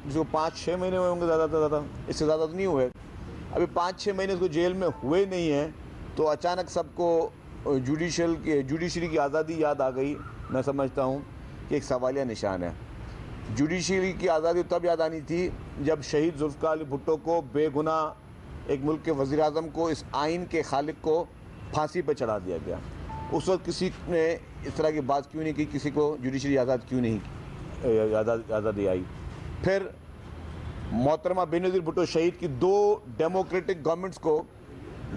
जिसको 5-6 महीने हुए होंगे ज़्यादा से ज़्यादा, इससे ज़्यादा तो नहीं हुए। अभी 5-6 महीने उसको जेल में हुए नहीं हैं तो अचानक सबको जुडिशरी की आज़ादी याद आ गई। मैं समझता हूँ कि एक सवालिया निशान है। जुडिशरी की आज़ादी तब याद आनी थी जब शहीद जुल्फ़िकार अली भुट्टो को बेगुनाह एक मुल्क के वज़ीर आज़म को, इस आइन के खालिक को फांसी पर चढ़ा दिया गया। उस वक्त किसी ने इस तरह की बात क्यों नहीं की, किसी को जुडिशरी आज़ाद क्यों नहीं आज़ादी आई। फिर मोहतरमा बेनज़ीर भुट्टो शहीद की 2 डेमोक्रेटिक गवर्नमेंट्स को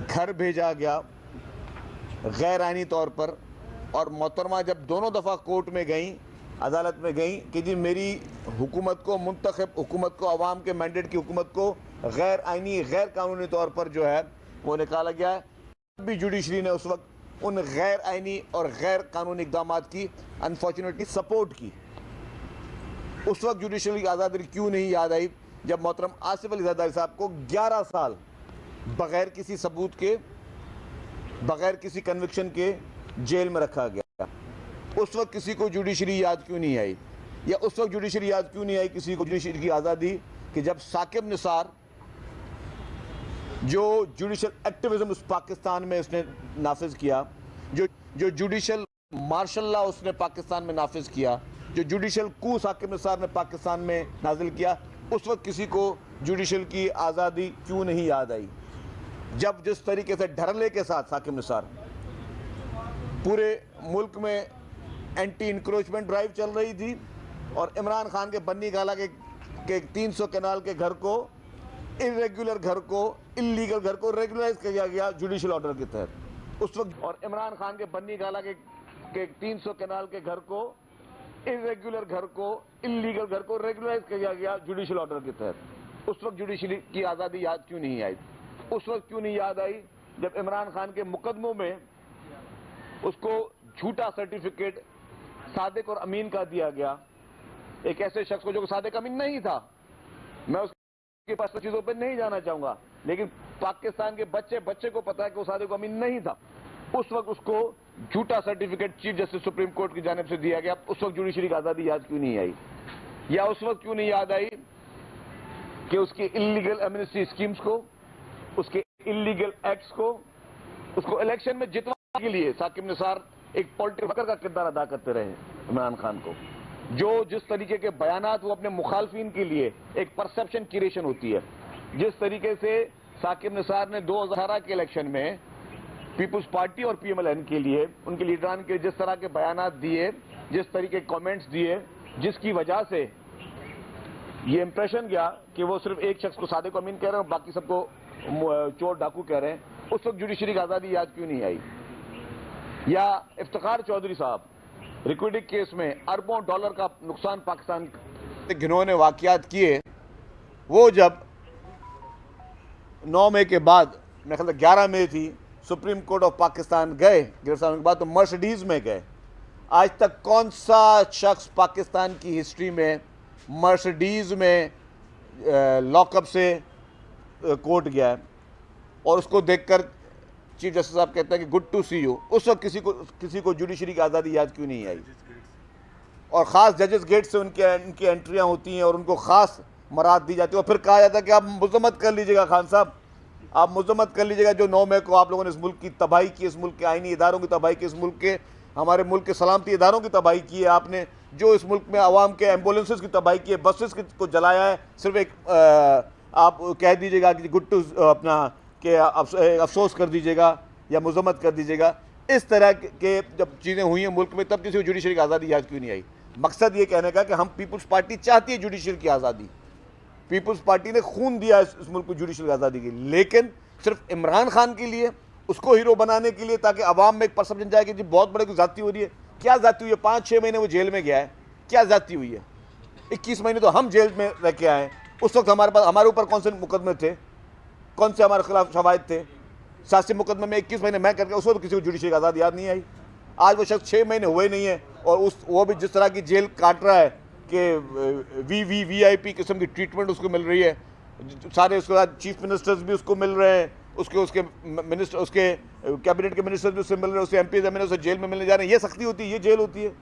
घर भेजा गया गैर आइनी तौर पर, और मोहतरमा जब दोनों दफ़ा कोर्ट में गई, अदालत में गई कि जी मेरी हुकूमत को, मुंतखब हुकूमत को, अवाम के मैंडेट की हुकूमत को गैर आइनी, गैर कानूनी तौर पर जो है वो निकाला गया है। भी जुडिशरी ने उस वक्त उन गैर आइनी और गैर कानूनी इक़दाम की अनफॉर्चुनेटली सपोर्ट की। उस वक्त जुडिशरी की आज़ादी क्यों नहीं याद आई जब मोहतरम आसिफ अली जरदारी साहब को 11 साल बग़ैर किसी सबूत के, बग़ैर किसी कन्विक्शन के जेल में रखा गया। उस वक्त किसी को जुडिशरी याद क्यों नहीं आई, या उस वक्त जुडिशरी याद क्यों नहीं आई किसी को जुडिशरी की आज़ादी कि जब साकिब निसार जो जुडिशल एक्टिविज्म उस पाकिस्तान में उसने नाफिज किया, जो जुडिशल मार्शल लॉ उसने पाकिस्तान में नाफिज किया, जो जुडिशल कू साकिब निसार ने पाकिस्तान में नाजिल किया, उस वक्त किसी को जुडिशल की आज़ादी क्यों नहीं याद आई। जब जिस तरीके से ढरले के साथ साकिब निसार पूरे मुल्क में एंटी इंक्रोचमेंट ड्राइव चल रही थी और इमरान खान के बन्नी गाला के 300 कनाल के घर को, इरेगुलर घर को, इलीगल घर को रेगुलराइज किया गया जुडिशल ऑर्डर के तहत उस वक्त, और इमरान खान के बन्नी गाला के 300 कनाल के घर को, इरेगुलर घर को, इलीगल घर को रेगुलराइज किया गया जुडिशल ऑर्डर के तहत। उस वक्त जुडिशरी की आज़ादी याद क्यों नहीं आई। उस वक्त क्यों नहीं याद आई जब इमरान खान के मुकदमों में उसको झूठा सर्टिफिकेट सादिक और अमीन का दिया गया, एक ऐसे शख्स को जो सादिक अमीन नहीं था। मैं उसके पास चीजों पर नहीं जाना चाहूंगा, लेकिन पाकिस्तान के बच्चे को पता है कि वो सादिक अमीन नहीं था। उस वक्त उसको झूठा certificate chief justice supreme court की जानिब से दिया गया। उस वक्त जुडिशरी की आज़ादी याद क्यों नहीं आई, या उस वक्त क्यों नहीं याद आई कि उसके इलीगल एमनेस्टी स्कीम्स को, उसके इलीगल एक्ट्स को, उसको इलेक्शन में जितवाने के लिए साकिब निसार एक पॉलिटिकल वर्कर का किरदार अदा करते रहे इमरान खान को। जो जिस तरीके के बयानात वो अपने मुखालफिन के लिए एक परसेप्शन क्रिएशन होती है, जिस तरीके से साकिब निसार ने 2018 के इलेक्शन में पीपुल्स पार्टी और पीएमएलएन के लिए, उनके लीडरान के जिस तरह के बयानात दिए, जिस तरीके के कमेंट्स दिए, जिसकी वजह से ये इंप्रेशन गया कि वो सिर्फ एक शख्स को सादिक अमीन कह रहे हैं और बाकी सबको चोर डाकू कह रहे हैं। उस वक्त जुडिशरी की आज़ादी याद क्यों नहीं आई। या इफ्तिखार चौधरी साहब रिक्विडिक केस में अरबों डॉलर का नुकसान पाकिस्तान जिन्होंने वाकयात किए, वो जब 9 मई के बाद, मेरे ख्याल 11 मई थी, सुप्रीम कोर्ट ऑफ पाकिस्तान गए गिरफ्तार होने के बाद, तो मर्सिडीज में गए। आज तक कौन सा शख्स पाकिस्तान की हिस्ट्री में मर्सिडीज में लॉकअप से कोर्ट गया है और उसको देखकर चीफ जस्टिस साहब कहते हैं कि गुड टू सी यू। उस वक्त किसी को जुडिशरी की आज़ादी याद क्यों नहीं आई। और ख़ास जजेस गेट से उनकी एंट्रियाँ होती हैं और उनको ख़ास मराद दी जाती है, और फिर कहा जाता है कि आप मजम्मत कर लीजिएगा खान साहब, आप मजम्मत कर लीजिएगा जो 9 मई को आप लोगों ने इस मुल्क की तबाही की, इस मुल्क के आइनी इदारों की तबाही की, इस मुल्क के, हमारे मुल्क के सलामती इदारों की तबाही की है आपने, जो इस मुल्क में आवाम के एम्बुलेंसेस की तबाही की है, बसेस को जलाया है। सिर्फ एक आप कह दीजिएगा कि गुड टू अपना कि अफसोस कर दीजिएगा या मजम्मत कर दीजिएगा। इस तरह के जब चीज़ें हुई हैं मुल्क में, तब किसी को जुडिशरी की आज़ादी याद क्यों नहीं आई। मकसद ये कहने का कि हम पीपल्स पार्टी चाहती है जुडिशरी की आज़ादी, पीपल्स पार्टी ने खून दिया इस मुल्क को जुडिशरी की आज़ादी के लिए, लेकिन सिर्फ इमरान खान के लिए, उसको हीरो बनाने के लिए, ताकि अवाम में एक परसेप्शन जाए कि जी बहुत बड़े को ज़्यादती हो रही है। क्या ज़्यादती हुई है? 5-6 महीने वो जेल में गया है, क्या ज़्यादती हुई है? 21 महीने तो हम जेल में रह के आए। उस वक्त हमारे ऊपर कौन से मुकदमे थे, कौन से हमारे खिलाफ शवाहिद थे? सियासी मुकदमे में 21 महीने मैं करके, उस वक्त किसी को जुडिशरी की आज़ादी याद नहीं आई। आज वो शख्स 6 महीने हुए नहीं है और वो भी जिस तरह की जेल काट रहा है कि VIP किस्म की ट्रीटमेंट उसको मिल रही है। सारे उसके बाद चीफ मिनिस्टर्स भी उसको मिल रहे हैं, उसके मिनिस्टर, उसके कैबिनेट के मिनिस्टर्स भी उससे मिल रहे हैं, उसके MPs उसे जेल में मिलने जा रहे हैं। ये सख्ती होती है, ये जेल होती है,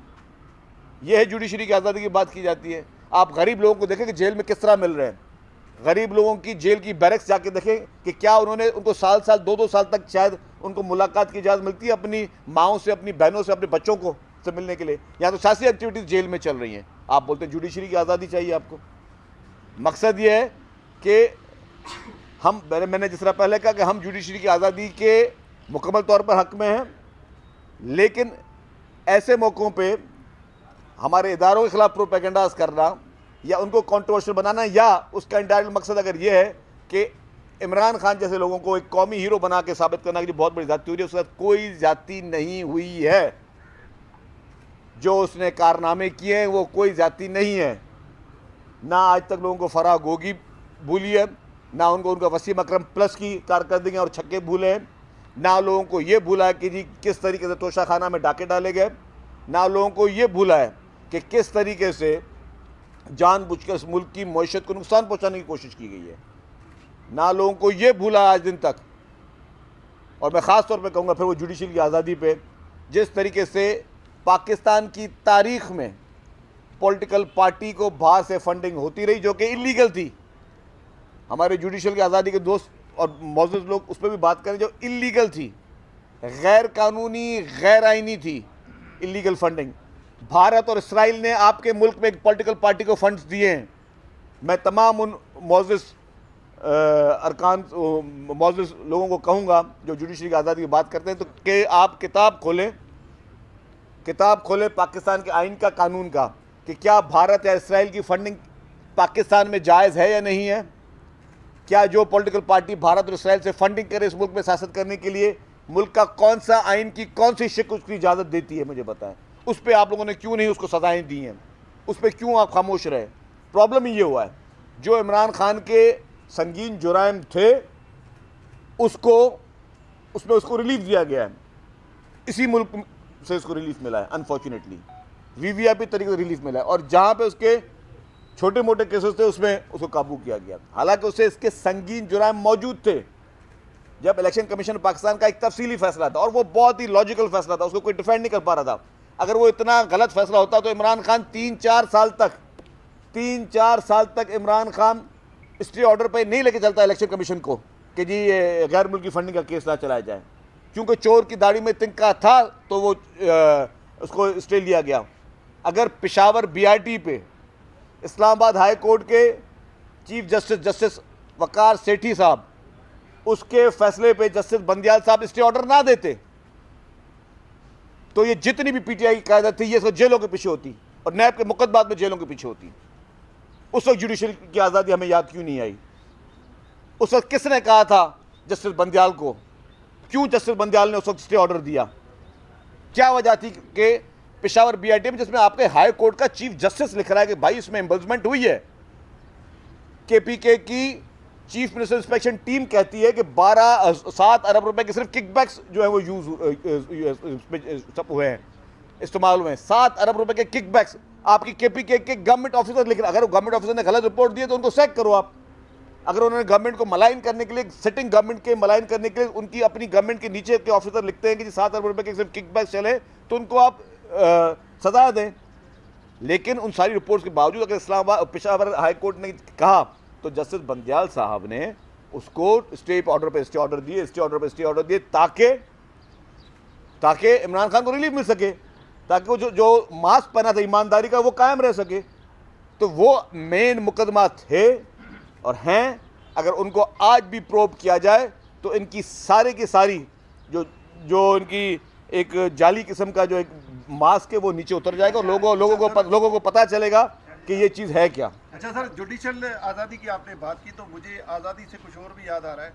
ये है जुडिशरी की आज़ादी की बात की जाती है। आप गरीब लोगों को देखें कि जेल में किस तरह मिल रहे हैं, गरीब लोगों की जेल की बैरक्स जाके देखें कि क्या उन्होंने उनको साल साल 2-2 साल तक शायद उनको मुलाकात की इजाज़त मिलती है अपनी माओं से, अपनी बहनों से, अपने बच्चों को से मिलने के लिए। या तो सियासी एक्टिविटीज़ जेल में चल रही हैं। आप बोलते हैं जुडिशरी की आज़ादी चाहिए आपको। मकसद ये है कि हम, मैंने जिस तरह पहले कहा कि हम जुडिशरी की आज़ादी के मुकम्मल तौर पर हक़ में हैं, लेकिन ऐसे मौक़ों पे हमारे इदारों के ख़िलाफ़ प्रोपेगेंडास करना या उनको कंट्रोवर्शियल बनाना, या उसका इंडायरेक्ट मकसद अगर ये है कि इमरान खान जैसे लोगों को एक कौमी हीरो बना के साबित करना कि बहुत बड़ी ज़्यादती हुई है, उसके साथ कोई ज़्यादती नहीं हुई है। जो उसने कारनामे किए हैं वो कोई ज़्यादती नहीं है। ना आज तक लोगों को फराह गोगी भूली है, ना उनको उनका वसीम अकरम प्लस की कारकर्दगी और छक्के भूले हैं, ना लोगों को ये भूला है कि जी किस तरीके से तोशाखाना में डाके डाले गए, ना लोगों को ये भूला है कि किस तरीके से जानबूझकर इस मुल्क की मईशत को नुकसान पहुंचाने की कोशिश की गई है, ना लोगों को ये भूला आज दिन तक। और मैं ख़ास तौर पे कहूँगा फिर वो जुडिशरी की आज़ादी पे, जिस तरीके से पाकिस्तान की तारीख़ में पॉलिटिकल पार्टी को बाहर से फंडिंग होती रही जो कि इलीगल थी। हमारे जुडिशल की आज़ादी के दोस्त और मौजूद लोग उस पर भी बात करें, जो इलीगल थी, गैर कानूनी, गैर आइनी थी इलीगल फंडिंग। भारत और इसराइल ने आपके मुल्क में एक पॉलिटिकल पार्टी को फंड्स दिए हैं। मैं तमाम उन मौजूद अरकान मौजूद लोगों को कहूँगा जो जुडिशरी की आज़ादी की बात करते हैं, तो कि आप किताब खोलें पाकिस्तान के आइन का, कानून का, कि क्या भारत या इसराइल की फंडिंग पाकिस्तान में जायज़ है या नहीं है। क्या जो पॉलिटिकल पार्टी भारत और इसराइल से फंडिंग करे इस मुल्क में सियासत करने के लिए, मुल्क का कौन सा आइन की कौन सी शिक उसकी इजाज़त देती है, मुझे बताएं। उस पर आप लोगों ने क्यों नहीं उसको सजाएं दी हैं, उस पर क्यों आप खामोश रहे। प्रॉब्लम ये हुआ है, जो इमरान खान के संगीन जुराइम थे उसमें उसको रिलीफ दिया गया है। इसी मुल्क से उसको रिलीफ मिला है, अनफॉर्चुनेटली वीवीआईपी तरीके से रिलीफ मिला है। और जहाँ पे उसके छोटे मोटे केसेस थे उसमें उसको काबू किया गया, हालांकि उसे इसके संगीन जुराइम मौजूद थे। जब इलेक्शन कमीशन पाकिस्तान का एक तफसीली फैसला था और वो बहुत ही लॉजिकल फैसला था, उसको कोई डिफेंड नहीं कर पा रहा था। अगर वो इतना गलत फैसला होता तो इमरान खान 3-4 साल तक इमरान खान स्टे ऑर्डर पे नहीं लेके चलता इलेक्शन कमीशन को कि जी ये गैर मुल्की फंडिंग का केस ना चलाया जाए। क्योंकि चोर की दाढ़ी में तिनका था तो वो उसको स्टे लिया गया। अगर पेशावर बीआरटी पे इस्लामाबाद हाई कोर्ट के चीफ जस्टिस वकार सेठी साहब उसके फैसले पे जस्टिस बंदियाल साहब स्टे ऑर्डर ना देते तो ये जितनी भी पीटीआई की कायदत थी ये सब जेलों के पीछे होती और नैब के मुकदमात में जेलों के पीछे होती। उस वक्त जुडिशरी की आज़ादी हमें याद क्यों नहीं आई? उस वक्त किसने कहा था जस्टिस बंदियाल को? क्यों जस्टिस बंदियाल ने उस वक्त स्टे ऑर्डर दिया? क्या वजह थी कि पेशावर बीआईटी में, जिसमें आपके हाई कोर्ट का चीफ जस्टिस लिख रहा है कि भाई इसमें एम्बल्समेंट हुई है, केपीके की चीफ मिनिस्टर इंस्पेक्शन टीम कहती है कि 7 अरब रुपए के सिर्फ किकबैक्स जो है वो सब हुए हैं, इस्तेमाल हुए हैं। 7 अरब रुपए के किकबैक्स आपकी केपीके के गवर्नमेंट ऑफिसर लिख रहे हैं। अगर गवर्नमेंट ऑफिसर ने गलत रिपोर्ट दी है तो उनको सैक करो आप। अगर उन्होंने गवर्नमेंट को मलाइन करने के लिए, सिटिंग गवर्नमेंट के मलाइन करने के लिए उनकी अपनी गवर्नमेंट के नीचे के ऑफिसर लिखते हैं कि 7 अरब रुपए के सिर्फ किकबैक्स चले, तो उनको आप सजा दें। लेकिन उन सारी रिपोर्ट्स के बावजूद अगर इस्लामाबाद पेशावर हाई कोर्ट ने कहा तो जस्टिस बंदियाल साहब ने उसको स्टे ऑर्डर पे स्टे ऑर्डर दिए ताकि इमरान खान को रिलीफ मिल सके, ताकि वो जो मास्क पहना था ईमानदारी का वो कायम रह सके। तो वो मेन मुकदमा थे और हैं। अगर उनको आज भी प्रोब किया जाए तो इनकी सारी की सारी जो इनकी एक जाली किस्म का जो एक मास्क है वो नीचे उतर जाएगा और लोगों को पता चलेगा कि ये चीज़ है क्या। अच्छा सर, जुडिशल आज़ादी की आपने बात की तो मुझे आज़ादी से कुछ और भी याद आ रहा है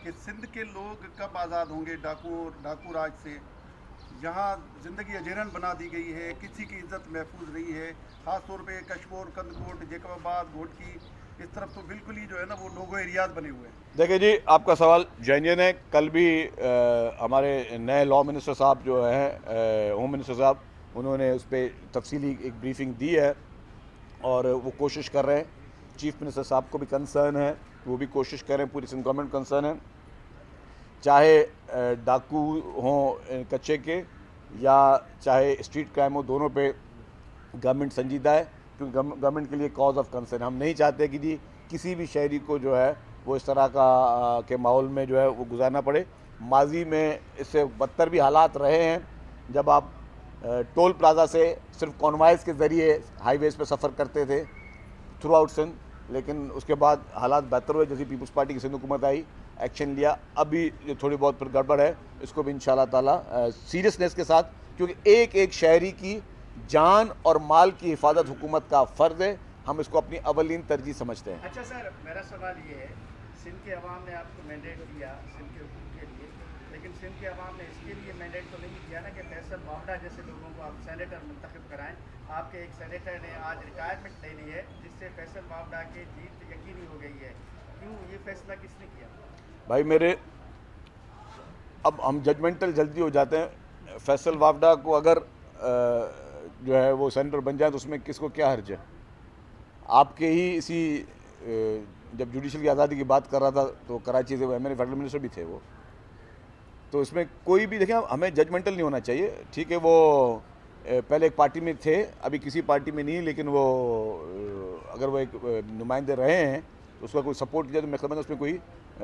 कि सिंध के लोग कब आज़ाद होंगे डाकू राज से। यहाँ ज़िंदगी अजरन बना दी गई है, किसी की इज्जत महफूज नहीं है, ख़ास तौर पे कशमोर, कंदकोट, जैकबाबाद, घोटकी, इस तरफ तो बिल्कुल ही जो है ना वो लोगो एरियाज बने हुए हैं। देखिए जी, आपका सवाल जेन्युइन है। कल भी हमारे नए लॉ मिनिस्टर साहब जो हैं, होम मिनिस्टर साहब, उन्होंने उस पर तफसीली एक ब्रीफिंग दी है और वो कोशिश कर रहे हैं। चीफ मिनिस्टर साहब को भी कंसर्न है, वो भी कोशिश कर रहे हैं, पूरी सिंध गवर्नमेंट कंसर्न है। चाहे डाकू हों कच्चे के या चाहे स्ट्रीट क्राइम हो, दोनों पे गवर्नमेंट संजीदा है। क्योंकि गवर्नमेंट के लिए कॉज ऑफ कंसर्न। हम नहीं चाहते कि जी किसी भी शहरी को जो है वो इस तरह का के माहौल में जो है वो गुजारना पड़े। माजी में इससे बदतर भी हालात रहे हैं, जब आप टोल प्लाजा से सिर्फ कॉन्वाइस के ज़रिए हाईवेज़ पे सफ़र करते थे थ्रू आउट सिंध, लेकिन उसके बाद हालात बेहतर हुए। जैसी पीपल्स पार्टी की सिंध हुकूमत आई, एक्शन लिया, अभी जो थोड़ी बहुत फिर गड़बड़ है इसको भी इंशाल्लाह ताला सीरियसनेस के साथ, क्योंकि एक एक शहरी की जान और माल की हिफाजत हुकूमत का फ़र्ज़ है, हम इसको अपनी अवलीन तरजीह समझते हैं। अच्छा सर, मेरा सवाल ये है, सिंध के अवाम ने आपको मैंडेट दिया सिंध के हुकूक के लिए, लेकिन सिंध के अवाम ने इसके लिए मैंडेट तो नहीं दिया ना कि फैसल वावडा जैसे लोगों को आप सेनेटर मुंतखब कराएं। आपके एक सेनेटर ने आज रिटायरमेंट ले ली है, जिससे फैसल वावडा की जीत यकीनी हो गई है। क्यों ये फैसला किसने किया? भाई मेरे, अब हम जजमेंटल जल्दी हो जाते हैं। फैसल वावडा को अगर जो है वो सेनेटर बन जाए तो उसमें किसको क्या हर्ज है? आपके ही इसी जब जुडिशल की आज़ादी की बात कर रहा था तो कराची से मेरे फेडरल मिनिस्टर भी थे वो, तो इसमें कोई भी देखें, हमें जजमेंटल नहीं होना चाहिए। ठीक है, वो पहले एक पार्टी में थे, अभी किसी पार्टी में नहीं, लेकिन वो अगर वो एक नुमाइंदे रहे हैं तो उसका कोई सपोर्ट किया तो मैं समझता हूं उसमें कोई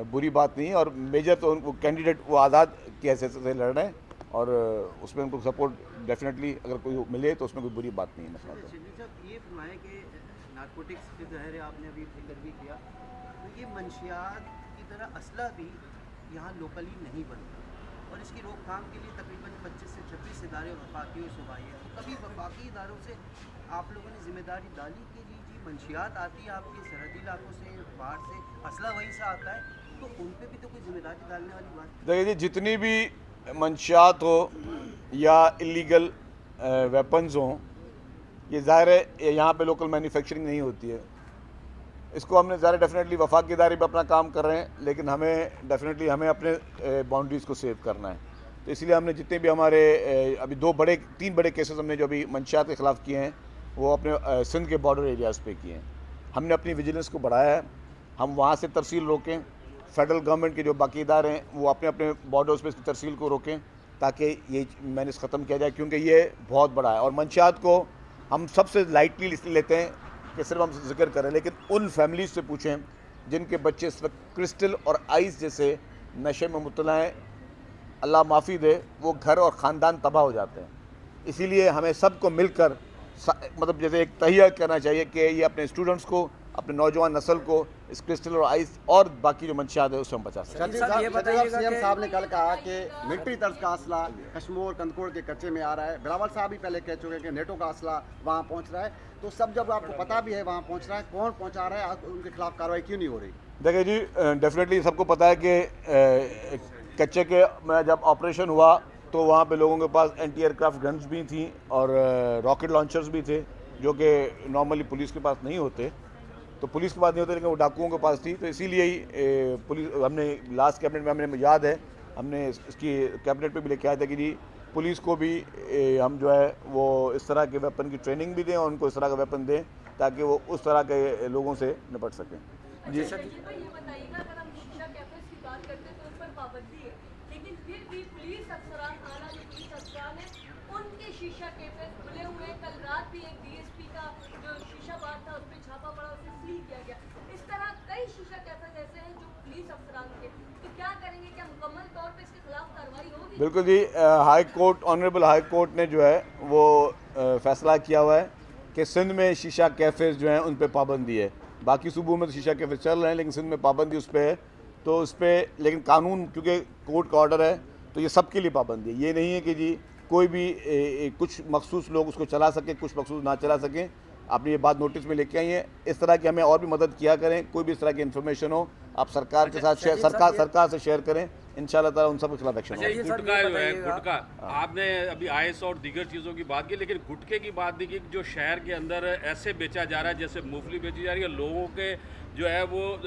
बुरी बात नहीं है। और मेजर तो वो कैंडिडेट वो आज़ाद की हैसियत से लड़ रहे हैं और उसमें उनको सपोर्ट डेफिनेटली अगर कोई मिले तो उसमें कोई बुरी बात नहीं है। मसला तो साहब ये फरमाएं कि नारकोटिक्स के ज़हर है, आपने अभी जिक्र भी किया, तो ये मंशियात की तरह असला भी यहाँ लोकली नहीं बनता और इसकी रोकथाम के लिए तकरीबन 25 से 26 इदारे वफाकी और सूबाई है। तो कभी वफाकी इदारों से आप लोगों ने जिम्मेदारी डाली कि जी मंशियात आती है आपके सरहदी इलाकों से, बाहर से, असला वहीं से आता है, तो उन पर भी तो कोई जिम्मेदारी डालने वाली बात? देखिए जी, जितनी भी मंशियात हो या इलीगल वेपन्स हों, ये ज़ाहिर है यहाँ पे लोकल मैन्युफैक्चरिंग नहीं होती है। इसको हमने ज़ाहिर डेफिनेटली वफाकी इदारे पे अपना काम कर रहे हैं, लेकिन हमें डेफिनेटली हमें अपने बाउंड्रीज़ को सेव करना है। तो इसलिए हमने जितने भी हमारे अभी 3 बड़े केसेस हमने जो अभी मंशियात के ख़िलाफ़ किए हैं वो अपने सिंध के बॉर्डर एरियाज़ पे किए हैं। हमने अपनी विजिलेंस को बढ़ाया है, हम वहाँ से तरसील रोकें, फेडरल गवर्नमेंट के जो बाकी इदारे हैं वो अपने अपने बॉर्डर्स पे इसकी तरसील को रोकें ताकि ये मैनेज ख़त्म किया जाए, क्योंकि ये बहुत बड़ा है। और मंशियात को हम सबसे लाइटली इसलिए लेते हैं कि सिर्फ हम जिक्र करें, लेकिन उन फैमिलीज से पूछें जिनके बच्चे इस वक्त क्रिस्टल और आइस जैसे नशे में मुब्तला हैं, अल्लाह माफ़ी दे, वो घर और ख़ानदान तबाह हो जाते हैं। इसीलिए हमें सबको मिलकर मतलब जैसे एक तहिया करना चाहिए कि ये अपने स्टूडेंट्स को, अपने नौजवान नस्ल को इस क्रिस्टल और आइस और बाकी जो मंशियात है उससे हम बचा सकते हैं। सीएम साहब ने कल कहा कि मिलिट्री तर्ज का असला कश्मीर कंदकोड़ के कच्चे में आ रहा है। बिलावल साहब भी पहले कह चुके हैं कि नेटो का असला वहाँ पहुँच रहा है, तो सब जब आपको पता भी है वहाँ पहुँच रहा है, कौन पहुँचा रहा है, उनके खिलाफ कार्रवाई क्यों नहीं हो रही? देखिए जी, डेफिनेटली सबको पता है कि कच्चे के में जब ऑपरेशन हुआ तो वहाँ पे लोगों के पास एंटी एयरक्राफ्ट गन्स भी थी और रॉकेट लॉन्चर्स भी थे, जो कि नॉर्मली पुलिस के पास नहीं होते। तो पुलिस के पास नहीं होते, लेकिन वो डाकुओं के पास थी। तो इसीलिए ही पुलिस, हमने लास्ट कैबिनेट में, हमें याद है, हमने इसकी कैबिनेट पे भी लेके आए थे कि जी पुलिस को भी हम जो है वो इस तरह के वेपन की ट्रेनिंग भी दें और उनको इस तरह का वेपन दें ताकि वो उस तरह के लोगों से निपट सकें। जी ये बताइएगा, अगर हम शीशा कैफेस की बात करते हैं तो उस पर पाबंदी है, लेकिन फिर भी पुलिस अफसरान, आला जो पुलिस अफसरान है, उनके शीशा कैफेस खुले हुए हैं। कल रात भी एक डीएसपी का जो शीशा बार था उस पर छापा पड़ा, उसे सील किया गया। इस तरह कई शीशा कैफेस ऐसे हैं जो पुलिस अफसरान के, तो क्या करेंगे? क्या मुकम्मल तौर पर इसके खिलाफ कार्रवाई होगी? बिल्कुल जी, high court, honourable high court ने जो है वो फैसला किया हुआ है कि सिंध में शीशा कैफेज जो हैं उन पर पाबंदी है। बाकी सूबों में तो शीशा कैफे चल रहे हैं, लेकिन सिंध में पाबंदी उस पर है। तो उस पर लेकिन कानून, क्योंकि कोर्ट का ऑर्डर है, तो ये सबके लिए पाबंदी है। ये नहीं है कि जी कोई भी कुछ मखसूस लोग उसको चला सके, कुछ मखसूस ना चला सकें। आपने ये बात नोटिस में लेके आई है। इस तरह की हमें और भी मदद किया करें, कोई भी इस तरह की इन्फॉर्मेशन हो आप सरकार के साथ सरकार से शेयर करें, इंशाल्लाह ताला उन सब के खिलाफ एक्शन होगा। गुटखा जो है, गुटखा आपने अभी आइस और दीगर चीज़ों की बात की, लेकिन गुटखे की बात नहीं की। जो शहर के अंदर ऐसे बेचा जा रहा है जैसे मूंगफली बेची जा रही है, लोगों के जो है वो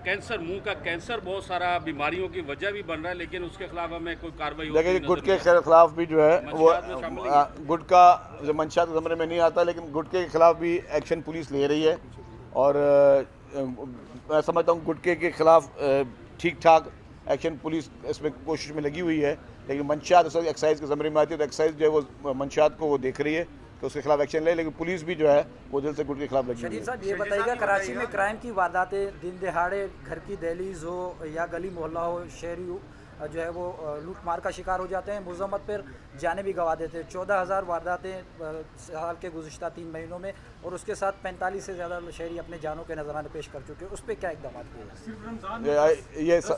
कैंसर, मुंह का कैंसर बहुत सारा बीमारियों की वजह भी बन रहा है, लेकिन उसके खिलाफ हमें कोई कार्रवाई देखिए गुटखे के खिलाफ भी जो है वो गुटखा मंशियात के ज़मरे में नहीं आता, लेकिन गुटखे के खिलाफ भी एक्शन पुलिस ले रही है। और मैं समझता हूँ गुटखे के खिलाफ ठीक ठाक एक्शन पुलिस इसमें कोशिश में लगी हुई है। लेकिन मंशियात एक्साइज के ज़मरे में आती है, तो एक्साइज जो है वो मंशियात को वो देख रही है कि उसके खिलाफ एक्शन ले, लेकिन पुलिस भी जो है वो दिल से गुट के खिलाफ लगी हुई शरीफ है। साहब ये बताइएगा, कराची में क्राइम की वारदातें दिन दिहाड़े घर की दहलीज हो या गली मोहल्ला हो, शहरी जो है वो लूट मार का शिकार हो जाते हैं, मुज़म्मत पर जाने भी गंवा देते हैं। 14,000 वारदातें साल के गुज़िश्ता 3 महीनों में, और उसके साथ 45 से ज़्यादा शहरी अपने जानों के नजराने पेश कर चुके हैं। उस पर क्या इकदाम किए?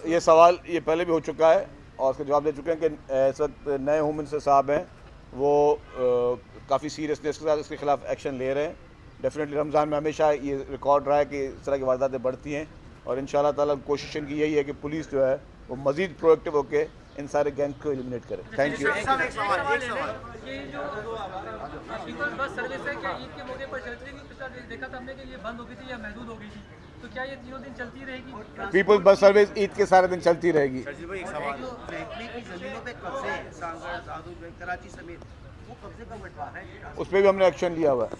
ये सवाल ये पहले भी हो चुका है और उसका जवाब दे चुके हैं कि इस वक्त नए होम मिनिस्टर साहब हैं, वो काफ़ी सीरियसनेस के साथ इसके खिलाफ एक्शन ले रहे हैं। डेफिनेटली रमज़ान में हमेशा ये रिकॉर्ड रहा है कि इस तरह की वारदातें बढ़ती हैं, और इंशाल्लाह ताला कोशिश इनकी यही है कि पुलिस जो है वो मज़ीद प्रोएक्टिव होकर इन सारे गैंग को एलिमिनेट करे। Thank you. ये जो पीपल्स बस सर्विस है, क्या ईद के मौके पर चलती रहेगी? पिछला देखा था हमने कि ये बंद हो गई थी या महदूद हो गई थी, तो क्या ये तीनों दिन चलती रहेगी? पीपल्स बस सर्विस ईद के सारे दिन चलती रहेगी। महकमे की ज़मीनों पे कब्जे हैं, सांगड़, जादू, कराची समेत, वो कब्जे का बंटवारा है। उस पर भी हमने एक्शन लिया हुआ है।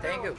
Thank you.